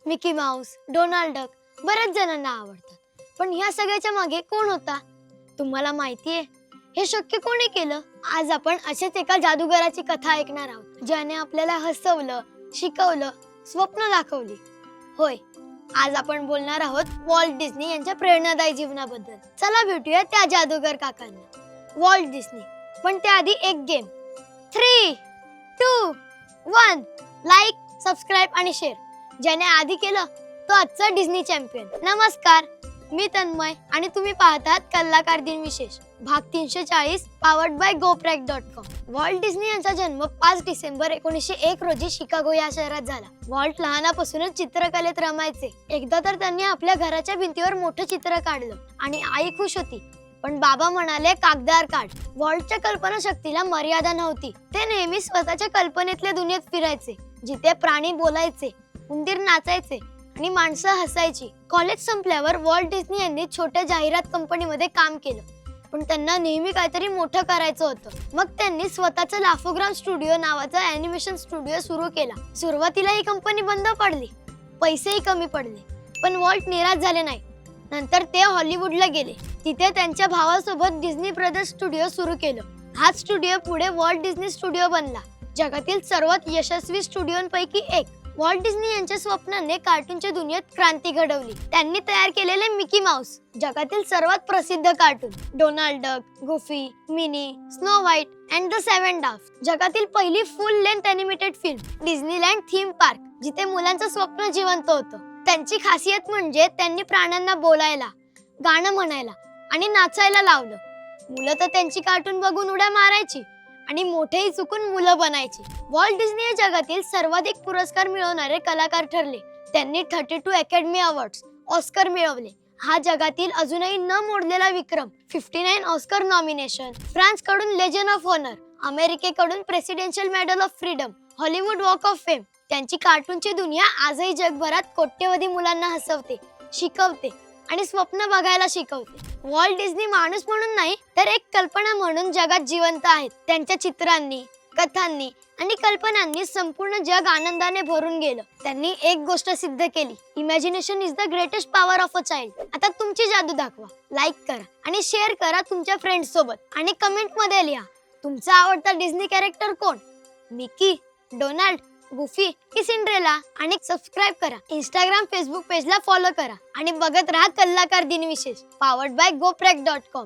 Mickey Mouse, Donald duck बऱ्याच जणांना आवडतात. पण ह्या सगळ्याच्या मागे कोण होता? तुम्हाला माहितीये हे शक्य कोणी केलं? आज आपण अशाच एका जादूगाराची कथा ऐकणार आहोत, ज्याने आपल्याला हसवलं, शिकवलं, स्वप्न दाखवली. होय, आज आपण बोलणार आहोत वॉल्ट डिस्नी यांच्या प्रेरणादायी जीवनाबद्दल. चला भेटूया त्या जादूगर काकांना. Walt Disney. पण त्याआधी एक गेम. 3, 2, 1. लाईक, सबस्क्राईब आणि शेअर. ज्याने आधी केलं तो आजचा डिस्नी चॅम्पियन. नमस्कार, मी तन्मय आणि तुम्ही पाहतात कलाकार दिन विशेष भाग 340 powered by GoPrack.com. Walt Disney यांचा जन्म 5 डिसेंबर 1901 रोजी शिकागो या शहरात झाला. वॉल्ट लहानापासूनच चित्रकलेत रमायचे. एकदा तर त्यांनी आपल्या घराच्या भिंतीवर मोठं चित्र काढलं आणि आई खुश होती. पण बाबा म्हणाले कागदावर काढ. वॉल्टच्या कल्पना शक्तीला मर्यादा नव्हती. ते नेहमी स्वतःच्या कल्पनेतल्या दुनियेत फिरायचे, जिथे प्राणी बोलायचे, उंदीर नाचायचे आणि माणसं हसायची. कॉलेज संपल्यावर वॉल्ट डिस्नी यांनी छोट्या जाहिरात कंपनीमध्ये काम केलं, पण त्यांना नेहमी काहीतरी मोठं करायचं होतं. मग त्यांनी स्वतःचा लाफोग्राम स्टुडिओ नावाचा ॲनिमेशन स्टुडिओ सुरू केला. सुरुवातीला ही कंपनी बंद पडली, पैसेही कमी पडले, पण वॉल्ट निराश झाले नाही. नंतर ते हॉलिवूडला गेले. तिथे त्यांच्या भावासोबत डिस्नी ब्रदर्स स्टुडिओ सुरू केलं. हा स्टुडिओ पुढे वॉल्ट डिस्नी स्टुडिओ बनला, जगातील सर्वात यशस्वी स्टुडिओंपैकी एक. वॉल्ट डिस्नी यांच्या स्वप्नाने कार्टूनच्या दुनियेत क्रांती घडवली. त्यांनी तयार केलेले मिकी माऊस, जगातील सर्वात प्रसिद्ध cartoon, Donald Duck, Goofy, Minnie, snow white and the 7 dwarfs, जगातील पहिली full length animated film, Disneyland theme park, जिथे मुलांचं स्वप्न जिवंत होतं. त्यांची खासियत म्हणजे त्यांनी प्राण्यांना बोलायला, गाणं म्हणायला आणि नाचायला लावलं. मुलं तर त्यांची कार्टून बघून उड्या मारायची आणि मोठेही चुकून मुलं बनायची. वॉल्ट डिस्नी हे जगातील सर्वाधिक पुरस्कार मिळवणारे कलाकार ठरले. त्यांनी 32 अकॅडमी अवॉर्ड्स, ऑस्कर मिळवले. हा जगातील अजूनही न मोडलेला विक्रम. 59 ऑस्कर नॉमिनेशन, फ्रान्स कडून लेजन ऑफ ऑनर, अमेरिकेकडून presidential medal of freedom, Hollywood walk of fame. त्यांची कार्टूनची दुनिया आजही जगभरात कोट्यवधी मुलांना हसवते, शिकवते आणि स्वप्न बघायला शिकवते. वॉल्ट डिस्नी माणूस म्हणून नाही, तर एक कल्पना म्हणून जगात जिवंत आहेत. त्यांच्या चित्रांनी, कथांनी आणि कल्पनांनी संपूर्ण जग आनंदाने भरून गेलं. त्यांनी एक गोष्ट सिद्ध केली, imagination is the greatest power of a child. आता तुमची जादू दाखवा. लाईक करा आणि शेअर करा तुमच्या फ्रेंड्स सोबत आणि कमेंट मध्ये लिहा तुमचा आवडता डिस्नी कॅरेक्टर कोण, मिकी, डोनाल्ड, गुफी की सिंड्रेला. आणि सबस्क्राईब करा. इंस्टाग्राम, फेसबुक पेजला फॉलो करा आणि बघत राहा कलाकार दिन विशेष पावर्ड बाय GoPrack.com.